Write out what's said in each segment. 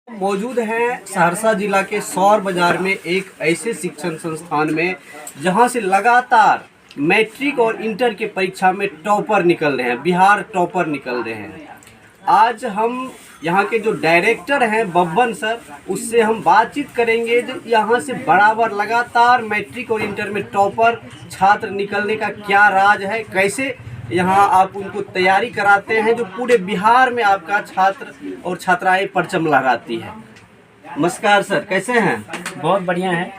मौजूद हैं सहरसा जिला के सौर बाजार में एक ऐसे शिक्षण संस्थान में जहां से लगातार मैट्रिक और इंटर के परीक्षा में टॉपर निकल रहे हैं, बिहार टॉपर निकल रहे हैं। आज हम यहां के जो डायरेक्टर हैं बब्बन सर, उससे हम बातचीत करेंगे जो यहां से बराबर लगातार मैट्रिक और इंटर में टॉपर छात्र निकलने का क्या राज है, कैसे यहाँ आप उनको तैयारी कराते हैं जो पूरे बिहार में आपका छात्र और छात्राएं परचम लहराती है। नमस्कार सर, कैसे हैं? बहुत बढ़िया है।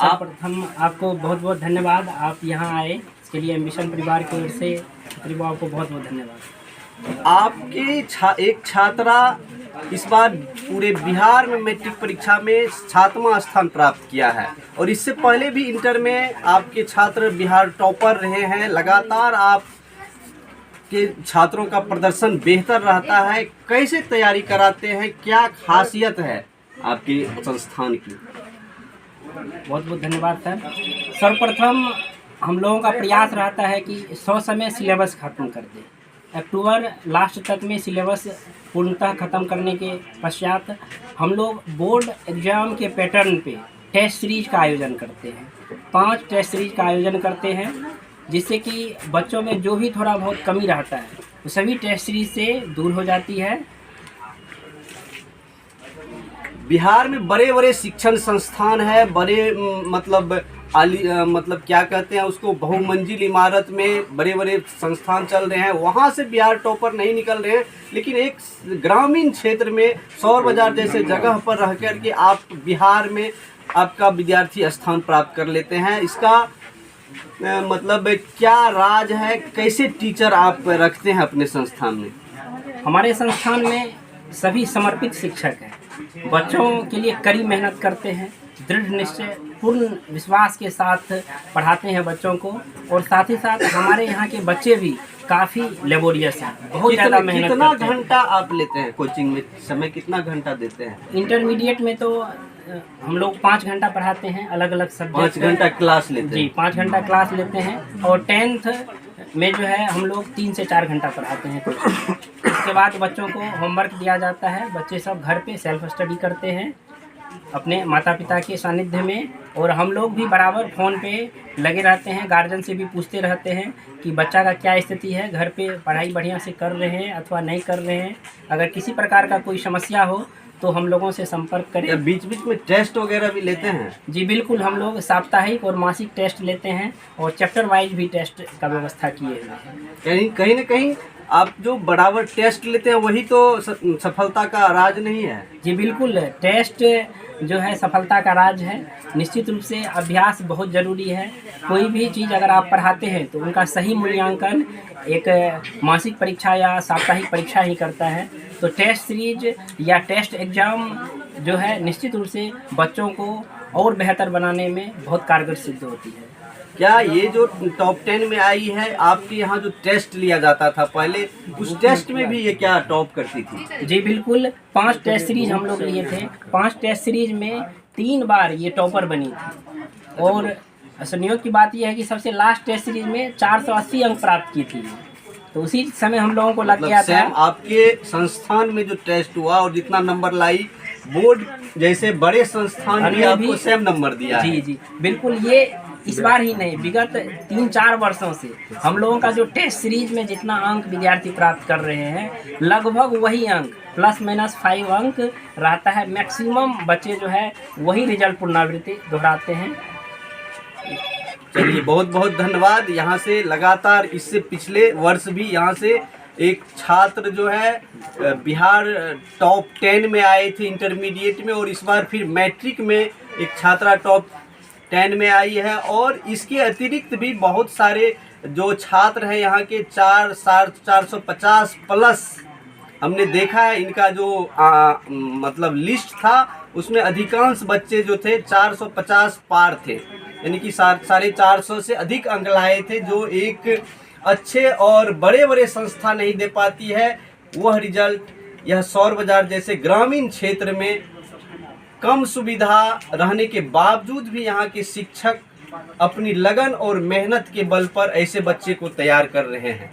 आप प्रथम आपको बहुत बहुत धन्यवाद, आप यहाँ आए इसके लिए मिशन परिवार की ओर से परिवार को बहुत बहुत धन्यवाद। आपके एक छात्रा इस बार पूरे बिहार में मैट्रिक परीक्षा में 7वां स्थान प्राप्त किया है और इससे पहले भी इंटर में आपके छात्र बिहार टॉपर रहे हैं। लगातार आप के छात्रों का प्रदर्शन बेहतर रहता है। कैसे तैयारी कराते हैं, क्या खासियत है आपके संस्थान की? बहुत बहुत धन्यवाद सर। सर्वप्रथम हम लोगों का प्रयास रहता है कि 100 समय सिलेबस खत्म कर दें। अक्टूबर लास्ट तक में सिलेबस पूर्णतः ख़त्म करने के पश्चात हम लोग बोर्ड एग्ज़ाम के पैटर्न पे टेस्ट सीरीज का आयोजन करते हैं। 5 टेस्ट सीरीज का आयोजन करते हैं जिससे कि बच्चों में जो भी थोड़ा बहुत कमी रहता है वो सभी टेस्ट सीरीज से दूर हो जाती है। बिहार में बड़े बड़े शिक्षण संस्थान है, बड़े मतलब क्या कहते हैं उसको, बहुमंजिल इमारत में बड़े बड़े संस्थान चल रहे हैं, वहाँ से बिहार टॉपर नहीं निकल रहे हैं। लेकिन एक ग्रामीण क्षेत्र में सौर बाजार जैसे जगह पर रह कर के आप बिहार में आपका विद्यार्थी स्थान प्राप्त कर लेते हैं। इसका मतलब क्या राज है, कैसे टीचर आप रखते हैं अपने संस्थान में? हमारे संस्थान में सभी समर्पित शिक्षक हैं, बच्चों के लिए कड़ी मेहनत करते हैं, दृढ़ निश्चय पूर्ण विश्वास के साथ पढ़ाते हैं बच्चों को। और साथ ही साथ हमारे यहाँ के बच्चे भी काफ़ी लेबोरियस हैं, बहुत ज़्यादा मेहनत करते हैं। कितना घंटा आप लेते हैं कोचिंग में, समय कितना घंटा देते हैं? इंटरमीडिएट में तो हम लोग 5 घंटा पढ़ाते हैं, अलग अलग सब्जेक्ट। 5 घंटा क्लास लेते हैं? जी, 5 घंटा क्लास लेते हैं। और 10th में जो है हम लोग 3 से 4 घंटा पढ़ाते हैं। उसके बाद बच्चों को होमवर्क दिया जाता है, बच्चे सब घर पे सेल्फ स्टडी करते हैं अपने माता पिता के सानिध्य में। और हम लोग भी बराबर फ़ोन पे लगे रहते हैं, गार्जियन से भी पूछते रहते हैं कि बच्चा का क्या स्थिति है, घर पे पढ़ाई बढ़िया से कर रहे हैं अथवा नहीं कर रहे हैं। अगर किसी प्रकार का कोई समस्या हो तो हम लोगों से संपर्क करें। बीच बीच में टेस्ट वगैरह भी लेते हैं? जी बिल्कुल, हम लोग साप्ताहिक और मासिक टेस्ट लेते हैं और चैप्टर वाइज भी टेस्ट का व्यवस्था किए हुए हैं। कहीं न कहीं आप जो बराबर टेस्ट लेते हैं वही तो सफलता का राज नहीं है? जी बिल्कुल, टेस्ट जो है सफलता का राज है। निश्चित रूप से अभ्यास बहुत ज़रूरी है। कोई भी चीज़ अगर आप पढ़ाते हैं तो उनका सही मूल्यांकन एक मासिक परीक्षा या साप्ताहिक परीक्षा ही करता है। तो टेस्ट सीरीज या टेस्ट एग्ज़ाम जो है निश्चित रूप से बच्चों को और बेहतर बनाने में बहुत कारगर सिद्ध होती है। क्या ये जो टॉप 10 में आई है, आपके यहाँ जो टेस्ट लिया जाता था पहले, उस टेस्ट में भी ये क्या टॉप करती थी? जी बिल्कुल, 5 टेस्ट सीरीज हम लोग लिए थे। 5 टेस्ट सीरीज में 3 बार ये टॉपर बनी थी। और संयोग की बात यह है कि सबसे लास्ट टेस्ट सीरीज में 480 अंक प्राप्त की थी। तो उसी समय हम लोगों को लग गया था। आपके संस्थान में जो टेस्ट हुआ और जितना नंबर लाई, बोर्ड जैसे बड़े संस्थान ने आपको सेम नंबर दिया? जी जी बिल्कुल, ये इस बार ही नहीं, विगत 3-4 वर्षों से हम लोगों का जो टेस्ट सीरीज में जितना अंक विद्यार्थी प्राप्त कर रहे हैं, लगभग वही अंक +- 5 अंक रहता है। मैक्सिमम बच्चे जो है वही रिजल्ट पुनरावृत्ति दोहराते हैं। चलिए, बहुत बहुत धन्यवाद। यहाँ से लगातार इससे पिछले वर्ष भी यहाँ से एक छात्र जो है बिहार टॉप 10 में आए थे इंटरमीडिएट में, और इस बार फिर मैट्रिक में एक छात्रा टॉप 10 में आई है। और इसके अतिरिक्त भी बहुत सारे जो छात्र हैं यहाँ के 450 प्लस हमने देखा है। इनका जो मतलब लिस्ट था उसमें अधिकांश बच्चे जो थे 450 पार थे, यानी कि 450 से अधिक अंक लाए थे, जो एक अच्छे और बड़े बड़े संस्था नहीं दे पाती है। वह रिजल्ट यह सौर बाजार जैसे ग्रामीण क्षेत्र में कम सुविधा रहने के बावजूद भी यहाँ के शिक्षक अपनी लगन और मेहनत के बल पर ऐसे बच्चे को तैयार कर रहे हैं।